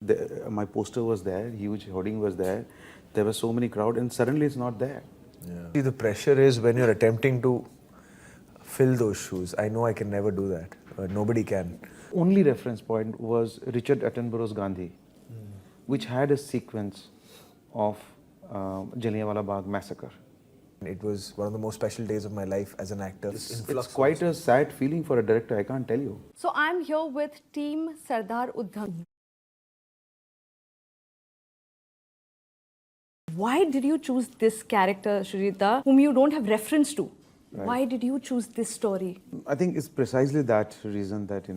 My poster was there, huge hoarding was there. There were so many crowd, and suddenly it's not there. Yeah. See, the pressure is when you're attempting to fill those shoes. I know I can never do that. Nobody can. Only reference point was Richard Attenborough's Gandhi, which had a sequence of Jallianwala Bagh massacre. It was one of the most special days of my life as an actor. It's quite a sad feeling for a director, I can't tell you. So I'm here with Team Sardar Udham. Why did you choose this character, Shoojit, whom you don't have reference to? Right. Why did you choose this story? I think it's precisely that reason that,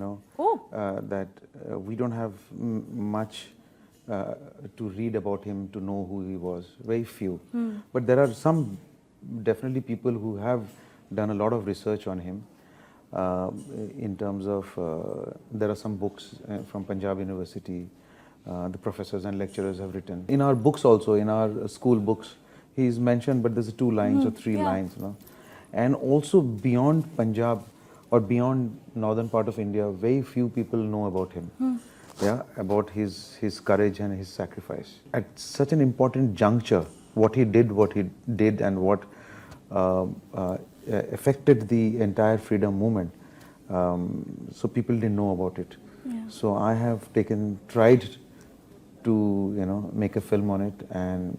we don't have much to read about him, to know who he was. Very few. But there are some definitely people who have done a lot of research on him in terms of, there are some books from Punjab University, the professors and lecturers have written. In our books also, in our school books, he is mentioned, but there's 2 lines or 3 lines, And also beyond Punjab or beyond northern part of India, very few people know about him. About his courage and his sacrifice. At such an important juncture, what he did and what affected the entire freedom movement, so people didn't know about it. So I have tried to make a film on it and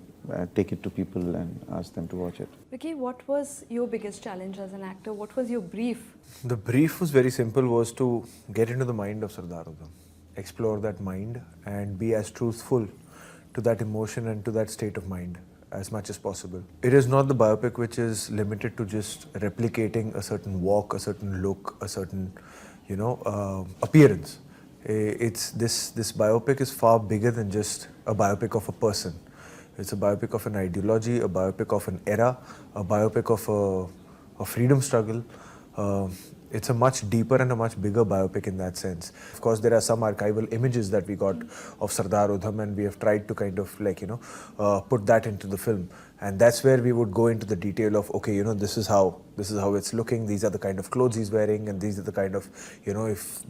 take it to people and ask them to watch it. Vicky, what was your biggest challenge as an actor? What was your brief? The brief was very simple, was to get into the mind of Sardar Udham, explore that mind and be as truthful to that emotion and to that state of mind as much as possible. It is not the biopic which is limited to just replicating a certain walk, a certain look, a certain, appearance. This biopic is far bigger than just a biopic of a person. It's a biopic of an ideology, a biopic of an era, a biopic of a freedom struggle. It's a much deeper and a much bigger biopic in that sense. Of course, there are some archival images that we got of Sardar Udham, and we have tried to kind of put that into the film. And that's where we would go into the detail of, okay, this is how it's looking. These are the kind of clothes he's wearing, and these are the kind of, if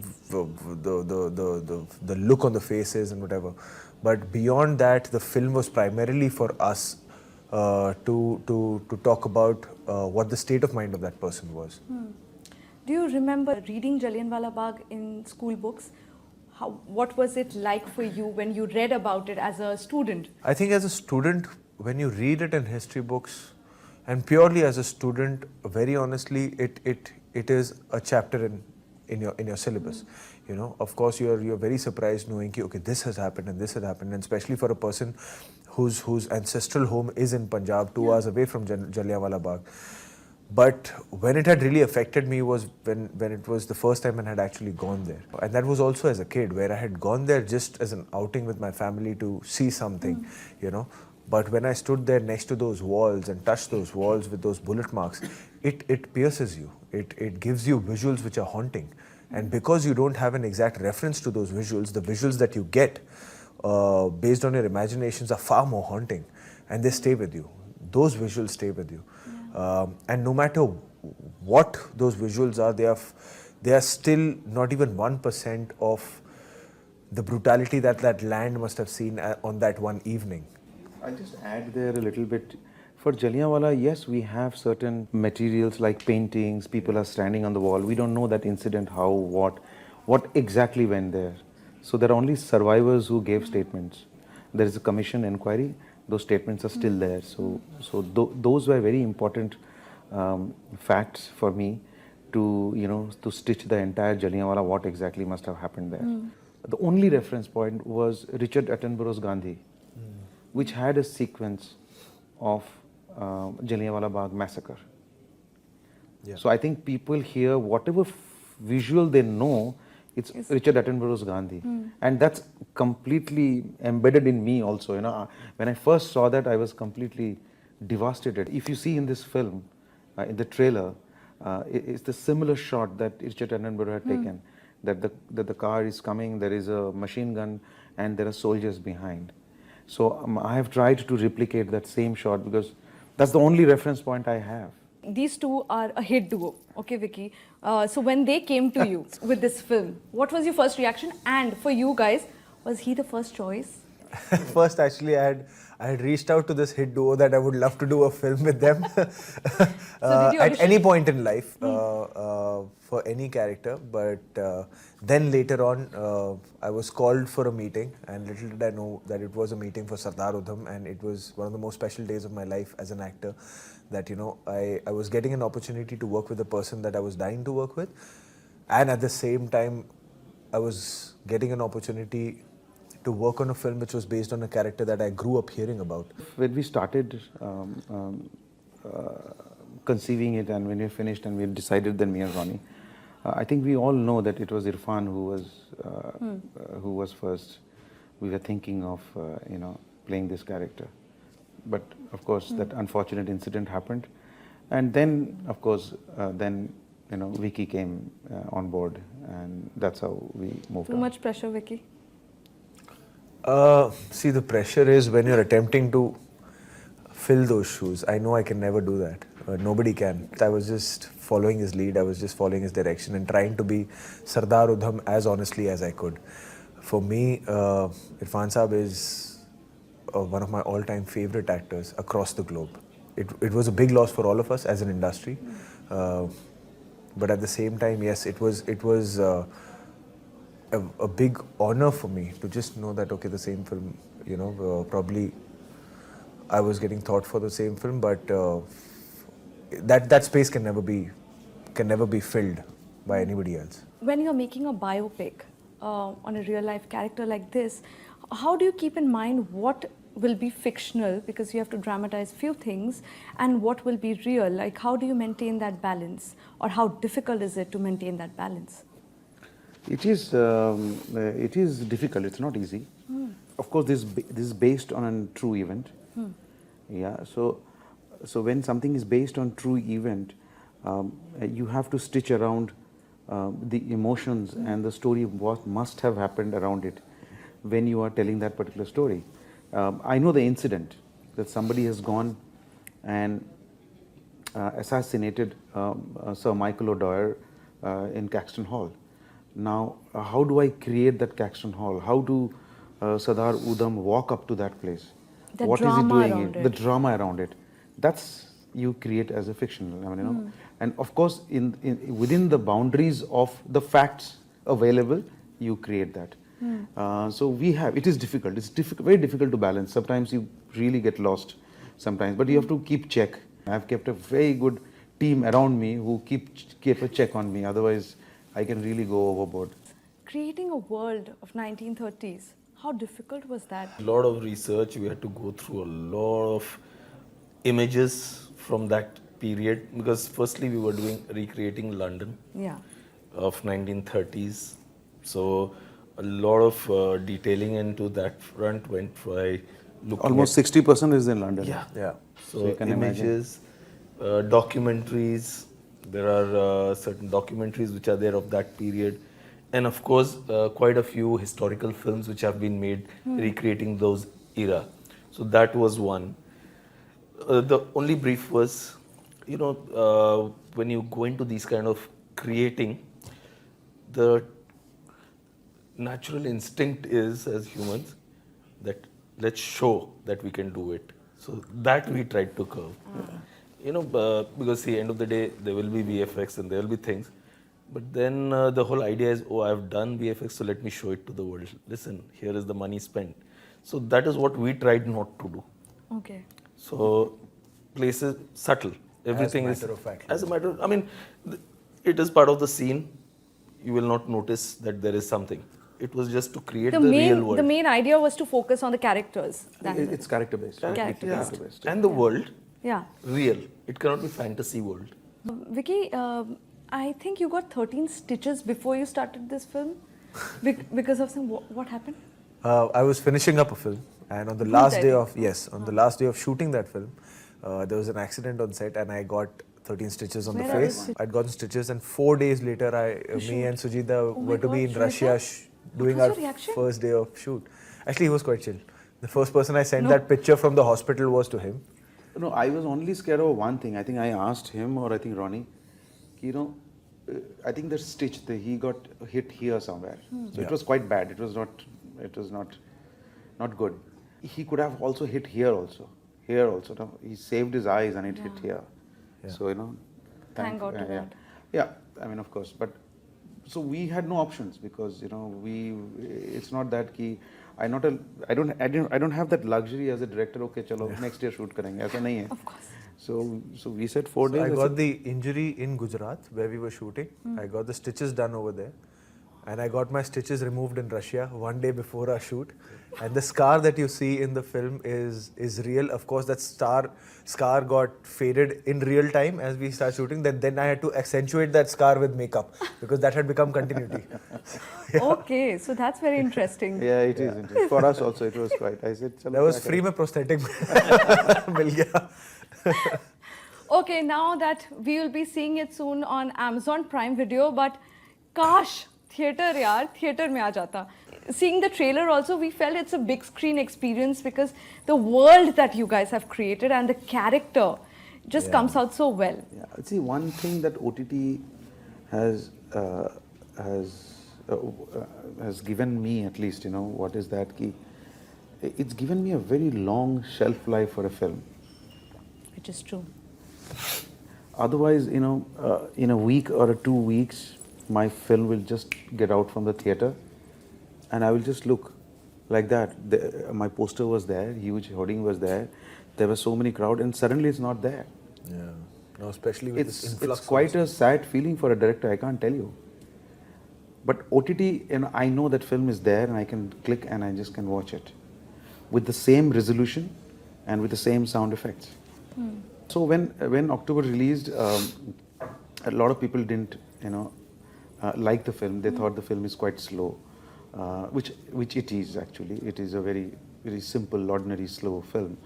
the look on the faces and whatever. But beyond that, the film was primarily for us to talk about what the state of mind of that person was. Do you remember reading Jallianwala Bagh in school books? What was it like for you when you read about it as a student? I think as a student, when you read it in history books, and purely as a student, very honestly, it is a chapter in your syllabus. Of course, you're very surprised knowing, okay, this has happened and this has happened, and especially for a person whose ancestral home is in Punjab, 2 hours away from Jallianwala Bagh. But when it had really affected me was when it was the first time I had actually gone there. And that was also as a kid, where I had gone there just as an outing with my family to see something, But when I stood there next to those walls and touched those walls with those bullet marks, it pierces you. It gives you visuals which are haunting. And because you don't have an exact reference to those visuals, the visuals that you get based on your imaginations are far more haunting. And they stay with you. Those visuals stay with you. And no matter what those visuals are, they are still not even 1% of the brutality that land must have seen on that one evening. I'll just add there a little bit. For Jallianwala, yes, we have certain materials like paintings, people are standing on the wall. We don't know that incident, how, what exactly went there. So there are only survivors who gave statements. There is a commission inquiry. Those statements are still there. So those were very important facts for me to stitch the entire Jallianwala, what exactly must have happened there. The only reference point was Richard Attenborough's Gandhi, which had a sequence of Jallianwala Bagh massacre. So I think people here, whatever visual they know, it's Richard Attenborough's Gandhi. And that's completely embedded in me also. When I first saw that, I was completely devastated. If you see in this film, in the trailer, it's the similar shot that Richard Attenborough had taken. That the car is coming, there is a machine gun, and there are soldiers behind. So I have tried to replicate that same shot because that's the only reference point I have. These two are a hit duo, okay, Vicky? So when they came to you with this film, what was your first reaction? And for you guys, Was he the first choice? First, actually, I had reached out to this hit duo that I would love to do a film with them did you at any audition? point in life for any character. But then later on, I was called for a meeting, and little did I know that it was a meeting for Sardar Udham, and it was one of the most special days of my life as an actor. That I was getting an opportunity to work with a person that I was dying to work with, and at the same time, I was getting an opportunity to work on a film which was based on a character that I grew up hearing about. When we started conceiving it, and when we finished and we decided, then me and Ronnie, I think we all know that it was Irrfan who was first. We were thinking of playing this character, but of course that unfortunate incident happened, and then of course Vicky came on board, and that's how we moved Too on. much pressure, Vicky? See, the pressure is when you're attempting to fill those shoes. I know I can never do that. Nobody can. I was just following his lead. I was just following his direction and trying to be Sardar Udham as honestly as I could. For me, Irrfan Saab is one of my all-time favorite actors across the globe. It was a big loss for all of us as an industry. But at the same time, yes, it was a big honor for me to just know that, okay, the same film, probably I was getting thought for the same film, but that space can never be filled by anybody else. When you're making a biopic on a real life character like this, how do you keep in mind what will be fictional, because you have to dramatize few things, and what will be real? Like, how do you maintain that balance, or how difficult is it to maintain that balance? It is difficult. It's not easy. Of course, this is based on a true event. Yeah. So when something is based on true event, you have to stitch around the emotions and the story of what must have happened around it when you are telling that particular story. I know the incident that somebody has gone and assassinated Sir Michael O'Dwyer in Caxton Hall. Now, how do I create that Caxton Hall? How do Sardar Udham walk up to that place? The What is he drama doing? around it. The drama around it. That's you create as a fictional. I mean, and of course, within the boundaries of the facts available, you create that. So it is difficult. It's very difficult to balance. Sometimes you really get lost. Sometimes, but you have to keep check. I've kept a very good team around me who keep a check on me. Otherwise, I can really go overboard. Creating a world of 1930s, how difficult was that? A lot of research, we had to go through a lot of images from that period, because firstly we were recreating London of 1930s. So a lot of detailing into that front went by looking Almost 60% is in London. Yeah. So you can images, documentaries. There are certain documentaries which are there of that period, and of course quite a few historical films which have been made recreating those era. So that was one. The only brief was, when you go into these kind of creating, the natural instinct is, as humans, that let's show that we can do it. So that we tried to curve. Because at the end of the day, there will be VFX and there will be things. But then the whole idea is, I've done VFX, so let me show it to the world. Listen, here is the money spent. So that is what we tried not to do. Okay. So places subtle. Everything as a matter of fact. As a matter of, it is part of the scene. You will not notice that there is something. It was just to create the real world. The main idea was to focus on the characters. It's character based. Character based. And the world, Yeah. real. It cannot be fantasy world. Vicky, I think you got 13 stitches before you started this film because of what happened? I was finishing up a film, and on the last day of shooting that film, there was an accident on set, and I got 13 stitches on the Where are face. you? I'd gotten stitches, and 4 days later, me and Sujita were to be in Russia doing What our was your reaction? first day of shoot. Actually, he was quite chill. The first person I sent that picture from the hospital was to him. No, I was only scared of one thing. I think I asked him, or I think Ronnie, I think the stitch, he got hit here somewhere. So it was quite bad. It was not it was not good. He could have also hit here also. Here also. No? He saved his eyes and it hit here. Yeah. So, you know. Thank God to yeah. that. Yeah, I mean, of course. But so we had no options because, you know, it's not that ki, I don't have that luxury as a director, okay, chalo, next year shoot karenge. Aisa nahi hai. Of course. So we said 4 days. I got the injury in Gujarat where we were shooting. I got the stitches done over there. And I got my stitches removed in Russia one day before our shoot. And the scar that you see in the film is real. Of course, that scar got faded in real time as we start shooting. Then I had to accentuate that scar with makeup because that had become continuity. Okay, so that's very interesting. Yeah, it is interesting. For us also, it was quite. I said, chalo, That was kya free kare? mein prosthetic mil gaya. Okay, now that we will be seeing it soon on Amazon Prime Video, but gosh, theatre mein aa jata. Seeing the trailer also, we felt it's a big screen experience because the world that you guys have created and the character just comes out so well. Yeah. See, one thing that OTT has given me, at least, you know, what is that key? It's given me a very long shelf life for a film. Which is true. Otherwise, you know, in a week or 2 weeks, my film will just get out from the theatre and I will just look like that. My poster was there, huge hoarding was there. There were so many crowd and suddenly it's not there. Yeah. No, especially with this influx. It's quite a sad feeling for a director, I can't tell you. But OTT, you know, I know that film is there and I can click and I just can watch it with the same resolution and with the same sound effects. So when October released, a lot of people didn't, you know, like the film. They thought the film is quite slow, which it is actually. It is a very simple, ordinary, slow film.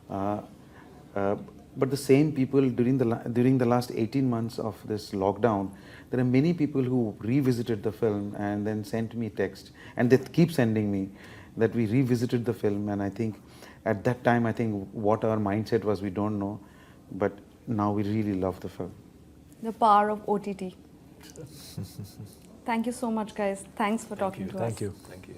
But the same people during the last 18 months of this lockdown, there are many people who revisited the film and then sent me text, and they keep sending me that we revisited the film. And I think at that time, I think what our mindset was, we don't know, but now we really love the film. The power of OTT. Thank you so much, guys. Thanks for talking to us. Thank you. Thank you.